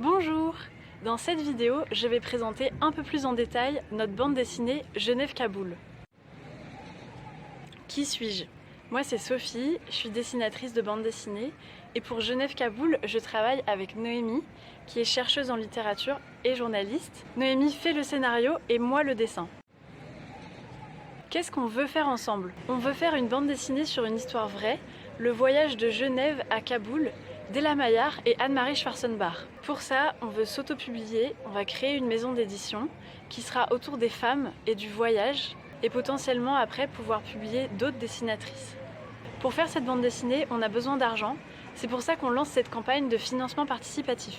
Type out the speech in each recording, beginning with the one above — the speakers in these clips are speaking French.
Bonjour! Dans cette vidéo, je vais présenter un peu plus en détail notre bande dessinée Genève-Kaboul. Qui suis-je? Moi c'est Sophie, je suis dessinatrice de bande dessinée et pour Genève-Kaboul, je travaille avec Noémie qui est chercheuse en littérature et journaliste. Noémie fait le scénario et moi le dessin. Qu'est-ce qu'on veut faire ensemble? On veut faire une bande dessinée sur une histoire vraie, le voyage de Genève à Kaboul, d'Ella Maillard et Anne-Marie Schwarzenbach. Pour ça, on veut s'auto-publier, on va créer une maison d'édition qui sera autour des femmes et du voyage et potentiellement après pouvoir publier d'autres dessinatrices. Pour faire cette bande dessinée, on a besoin d'argent, c'est pour ça qu'on lance cette campagne de financement participatif.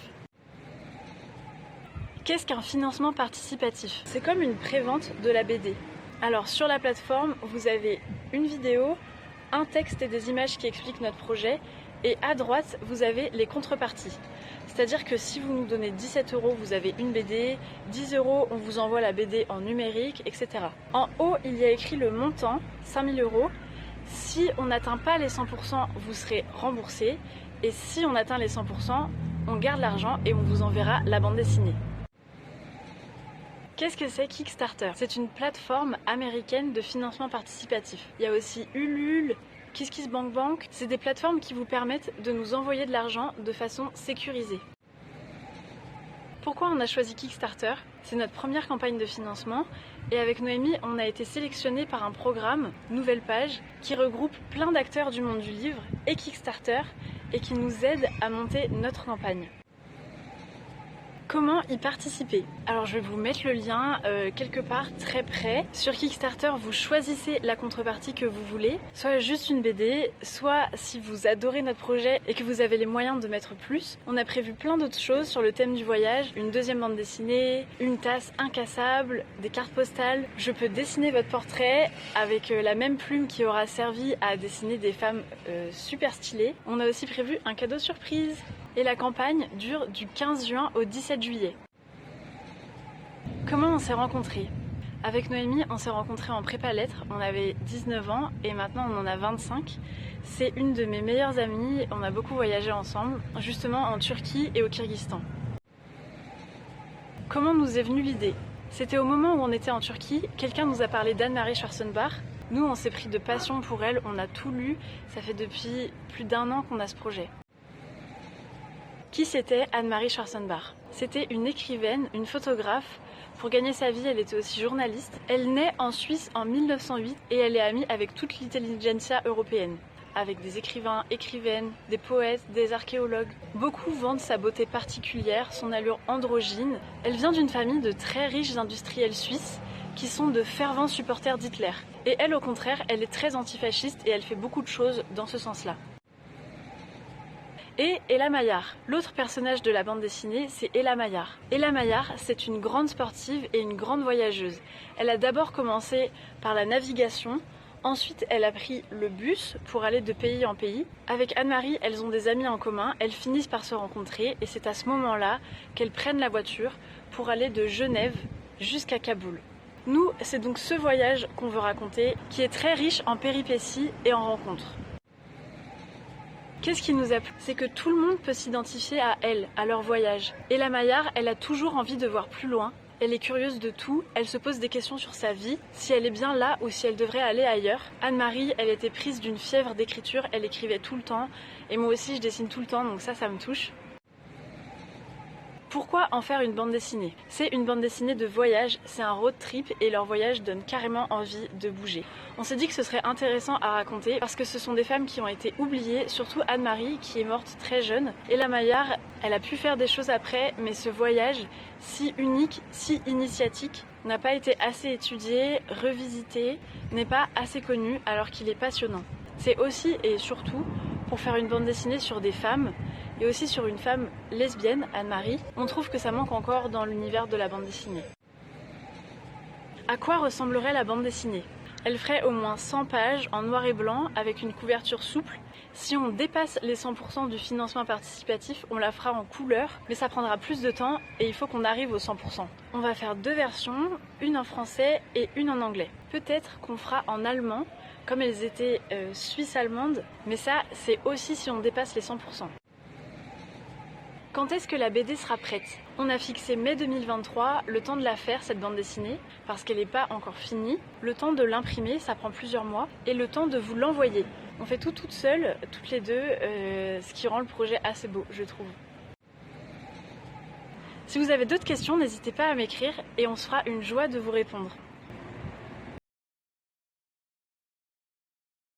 Qu'est-ce qu'un financement participatif? C'est comme une prévente de la BD. Alors sur la plateforme, vous avez une vidéo, un texte et des images qui expliquent notre projet et à droite, vous avez les contreparties. C'est-à-dire que si vous nous donnez 17 €, vous avez une BD, 10 €, on vous envoie la BD en numérique, etc. En haut, il y a écrit le montant, 5 000 €. Si on n'atteint pas les 100%, vous serez remboursé et si on atteint les 100%, on garde l'argent et on vous enverra la bande dessinée. Qu'est-ce que c'est Kickstarter? C'est une plateforme américaine de financement participatif. Il y a aussi Ulule, KissKissBankBank. C'est des plateformes qui vous permettent de nous envoyer de l'argent de façon sécurisée. Pourquoi on a choisi Kickstarter? C'est notre première campagne de financement et avec Noémie, on a été sélectionné par un programme, Nouvelle Page, qui regroupe plein d'acteurs du monde du livre et Kickstarter et qui nous aide à monter notre campagne. Comment y participer? Alors je vais vous mettre le lien quelque part très près. Sur Kickstarter, vous choisissez la contrepartie que vous voulez, soit juste une BD, soit si vous adorez notre projet et que vous avez les moyens de mettre plus. On a prévu plein d'autres choses sur le thème du voyage, une deuxième bande dessinée, une tasse incassable, des cartes postales. Je peux dessiner votre portrait avec la même plume qui aura servi à dessiner des femmes super stylées. On a aussi prévu un cadeau surprise. Et la campagne dure du 15 juin au 17 juillet. Comment on s'est rencontrés? Avec Noémie, on s'est rencontrés en prépa lettres, on avait 19 ans et maintenant on en a 25. C'est une de mes meilleures amies, on a beaucoup voyagé ensemble, justement en Turquie et au Kyrgyzstan. Comment nous est venue l'idée? C'était au moment où on était en Turquie, quelqu'un nous a parlé d'Anne-Marie Schwarzenbach. Nous, on s'est pris de passion pour elle, on a tout lu, ça fait depuis plus d'1 an qu'on a ce projet. Qui c'était Anne-Marie Schwarzenbach? C'était une écrivaine, une photographe. Pour gagner sa vie, elle était aussi journaliste. Elle naît en Suisse en 1908 et elle est amie avec toute l'intelligentsia européenne. Avec des écrivains, écrivaines, des poètes, des archéologues. Beaucoup vantent sa beauté particulière, son allure androgyne. Elle vient d'une famille de très riches industriels suisses qui sont de fervents supporters d'Hitler. Et elle, au contraire, elle est très antifasciste et elle fait beaucoup de choses dans ce sens-là. Et Ella Maillard. L'autre personnage de la bande dessinée, c'est Ella Maillard. Ella Maillard, c'est une grande sportive et une grande voyageuse. Elle a d'abord commencé par la navigation, ensuite elle a pris le bus pour aller de pays en pays. Avec Anne-Marie, elles ont des amis en commun, elles finissent par se rencontrer et c'est à ce moment-là qu'elles prennent la voiture pour aller de Genève jusqu'à Kaboul. Nous, c'est donc ce voyage qu'on veut raconter, qui est très riche en péripéties et en rencontres. Qu'est-ce qui nous a plu? C'est que tout le monde peut s'identifier à elle, à leur voyage. Ella Maillard, elle a toujours envie de voir plus loin. Elle est curieuse de tout, elle se pose des questions sur sa vie, si elle est bien là ou si elle devrait aller ailleurs. Anne-Marie, elle était prise d'une fièvre d'écriture, elle écrivait tout le temps. Et moi aussi, je dessine tout le temps, donc ça me touche. Pourquoi en faire une bande dessinée? C'est une bande dessinée de voyage, c'est un road trip et leur voyage donne carrément envie de bouger. On s'est dit que ce serait intéressant à raconter parce que ce sont des femmes qui ont été oubliées, surtout Anne-Marie qui est morte très jeune. Ella Maillard, elle a pu faire des choses après, mais ce voyage si unique, si initiatique, n'a pas été assez étudié, revisité, n'est pas assez connu alors qu'il est passionnant. C'est aussi et surtout pour faire une bande dessinée sur des femmes et aussi sur une femme lesbienne, Anne-Marie, on trouve que ça manque encore dans l'univers de la bande dessinée. À quoi ressemblerait la bande dessinée? Elle ferait au moins 100 pages en noir et blanc avec une couverture souple. Si on dépasse les 100% du financement participatif, on la fera en couleur, mais ça prendra plus de temps et il faut qu'on arrive aux 100%. On va faire 2 versions, une en français et une en anglais. Peut-être qu'on fera en allemand, comme elles étaient suisse-allemandes, mais ça c'est aussi si on dépasse les 100%. Quand est-ce que la BD sera prête? On a fixé mai 2023, le temps de la faire cette bande dessinée, parce qu'elle n'est pas encore finie, le temps de l'imprimer, ça prend plusieurs mois, et le temps de vous l'envoyer. On fait tout toutes seules, toutes les deux, ce qui rend le projet assez beau, je trouve. Si vous avez d'autres questions, n'hésitez pas à m'écrire et on se fera une joie de vous répondre.